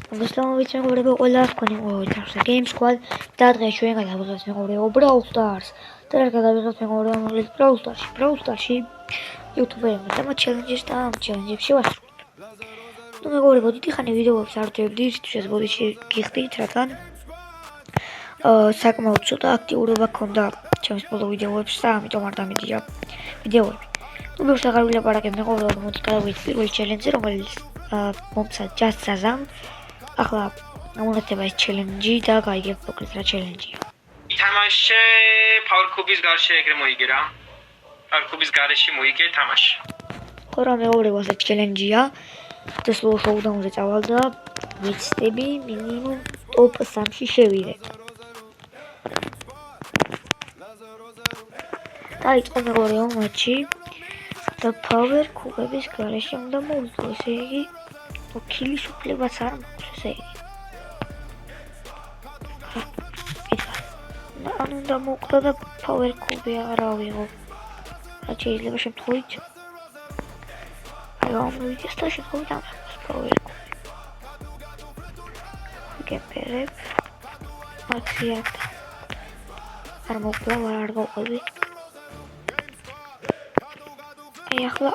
მოგესალმებით მეგობრებო, ყველას თქვენი მოიწევს Game Squad და დღეს ჩვენ გადავიღებთ მეგობრებო Brawl Stars. და რა გადავიღებთ მეგობრებო მოგლით Brawl Stars-ში YouTube-ები და მათ challenges და ამ challenges-ში ვასრულებთ. ნუ მეგობრებო, დიდი ხანი ვიდეოებს არ ვდებდი, რითიც ბოდიში გიხდით, რადგან საკმაოდ ცოტა აქტიურობა ქონდა ჩემს ბოლო ვიდეოებში და ამიტომ არ დამიდია ვიდეოები. ნუ ბევრს აღარ ვილაპარაკებ მეგობრებო, მოდი გადავიდეთ პირველ challenge-ზე, რომელიც მომცა just Shazam. ახლა გამონათება ეს challenge და გაიგებ მოკლედ რა challenge-ია. თამაშე Power Cube-ის გარშე ეგრე მოიგე რა. Power Cube-ის გარეშე მოიგე თამაში. ხო რა მეგობრებო, ეს challenge-ია. და slow showdown-ზე წავალ და ვიცდები მინიმუმ top 3-ში შევიდე. დაიწყო მეგობრებო მატჩი. და Power Cube-ის გარეშე უნდა მოვიდო, ესე იგი ქილის უფლებაც არ მაქვს, ესე იგი. ანუ და მოკლა და Power Cube აღარ ავიღო. რაც შეიძლება შემთხვევით. აი ამოვიდეს და შემთხვევით ამას Power Cube. ვიგებერებ. მაქციად. არ მოკლა, არ გავყვები. აი ახლა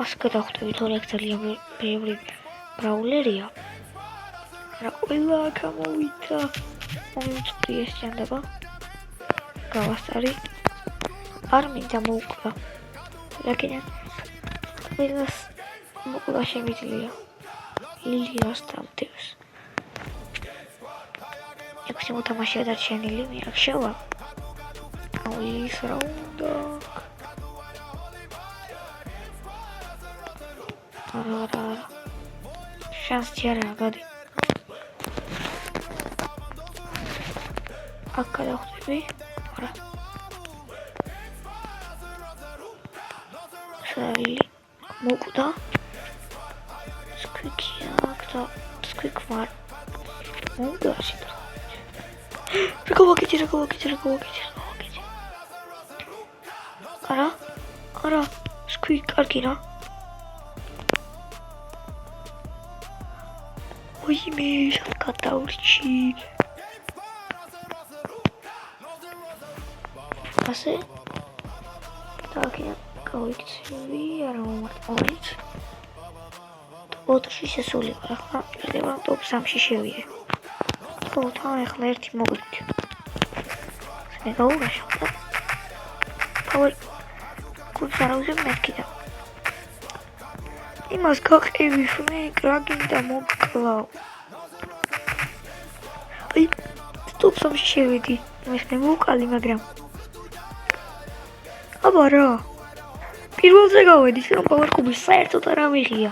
ასე გადავხვდებით, თორე აქ ძალიან ბევრი ბრაულერია. რა ყველა გამოვიდა. მომიწვდი ეს ჭანდება. გავასწარი. არ მინდა მოვკლა. რაკენა ყველას მოკლა შემიძლია. ლილიას დამდევს. ექვსი მოთამაშე დარჩენილი, მე აქ შევა. ის რა უნდა. არა. შანსი არ გადი. აქ გადავხვდები. არა. შალი მოკვდა. სკვიკია და სკვიკმარ. უნდა შეგრა. როგორ არა, სკვიკ კარგი რა. ой, მე გადავრჩი. ასე და გავიქცევი, არა მომარტყავით. ოთხში შესული ვარ, ახლა პირდება top 3-ში შევიდე. ხო, თან ახლა ერთი მოგვიყვით. მე გავუღაშავ და Power Cube არავზე მეთქიდა. იმას გაყევი ფრენკ რა გინდა მოკლა. აი, top 3-ში შევედი. მე მოვკალი, მაგრამ აბა რა. პირველზე გავედი, რომ Power Cube-ის საერთოდ არ ამიღია.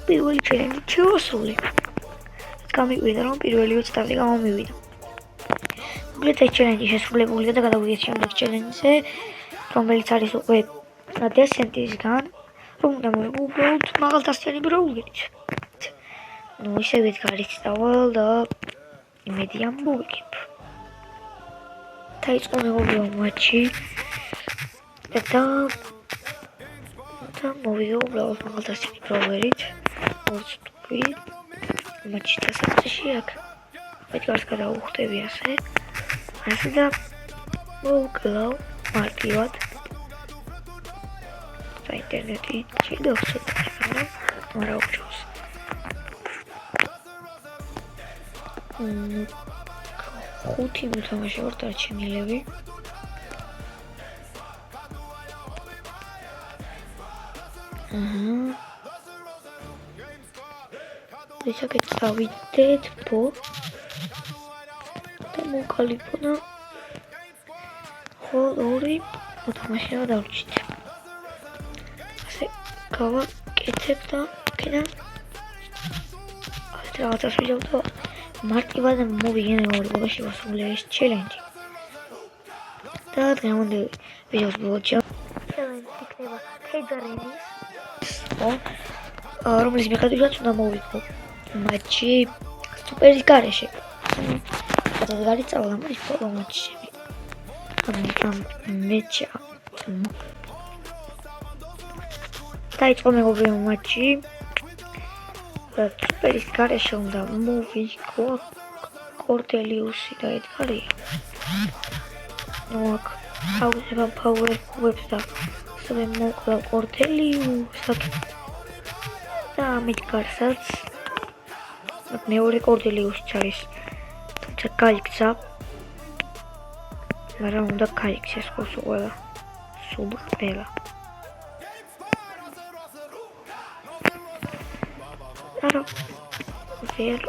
პირველი challenge შევასრულე. გამიყვიდა რომ პირველი 20-ზე გამომივიდა. მოკლედ ეს challenge შესრულებულია და გადავიდეთ შემდეგ challenge-ზე, რომელიც არის უკვე Descent-ისგან, რომ უნდა მოვიგოთ მაღალდასწრენი ბრაულერით. ნუ ისევ გარეთ წავალ და იმედი ამ მოვიგებ. დაიწყო მეგობრებო მატჩი. და მოვიგე უბრალოდ მაღალდასწრენი ბრაულერით. მოვწვი მატჩი დასაწყისში აქ. ვედგარს გადავუხდები ასე. ასე და მოვკლავ მარტივად. და ინტერნეტი ჩიდავს და არა უჩვენს. ხუთი მოთამაშე ვარ დარჩენილები. ისაკეთ წავიდეთ ბო და მოკალიფონა ხო ორი მოთამაშეა დავრჩით. ასე გავაკეთებ და კიდე ასე რაღაცას ვიძავ და მარტივად მოვიგე მეგობრებო შევასრულე ეს challenge. და დღევანდელ ვიდეოს ბოლოში challenge იქნება ქედარენის რომლის მიხედვითაც უნდა მოვიგო მატჩი სუპერის გარეშე. და გარეთ წავალ ამ ბოლო მატჩში. ამ მეჩა დაიწყო მეგობრებო მატჩი. სუპერის გარეშე უნდა მოვიგო კორდელიუსი და ედგარია. ნუ აქ აუზება ფაუერ კუბებს და ასევე მოკლა კორდელიუსად და ამედგარსაც მეორე კორდელიუსიც არის, თუმცა გაიქცა, მაგრამ უნდა გაიქცეს ყველა, სულ ყველა. არა, ვერ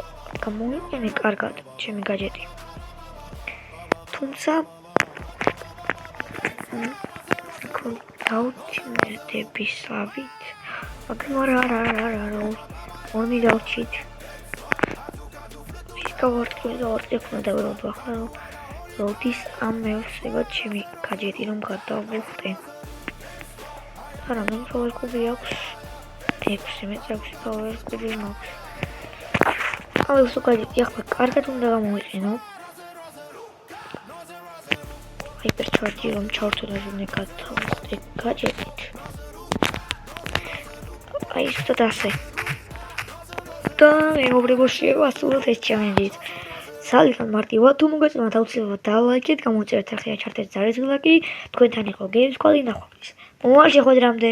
გამოიყენე კარგად ჩემი გაჯეტი. თუმცა დავჩიმერდები სავით, მაგრამ არა, ორმი დავჩით. გავარტყი ხმდა ვეროდ ახლა როდის ამ მეუსება ჩემი გაჯეტი რომ გადავუხტე. არა, მე პაუერ კუბი აქვს 6, მე 6 პაუერ კუბი მაქვს. ახლა ვსო გაჯეტი ახლა კარგად უნდა გამოიყენო. ჰაიპერჩარჯი რომ ჩავთვალე უნდა გადავუხტე გაჯეტით. აი ზუსტად ასე. და მეგობრებო შევასრულოთ ეს ჩალენჯიც. სალიხან მარტივა, თუ მოგეწონათ აუცილებლად დალაიქეთ, გამოიწერეთ ახლა ჩარტეს ძალის გლაკი, თქვენთან იყო Games Squad-ი, ნახვამდის. მომავალ შეხვედრამდე.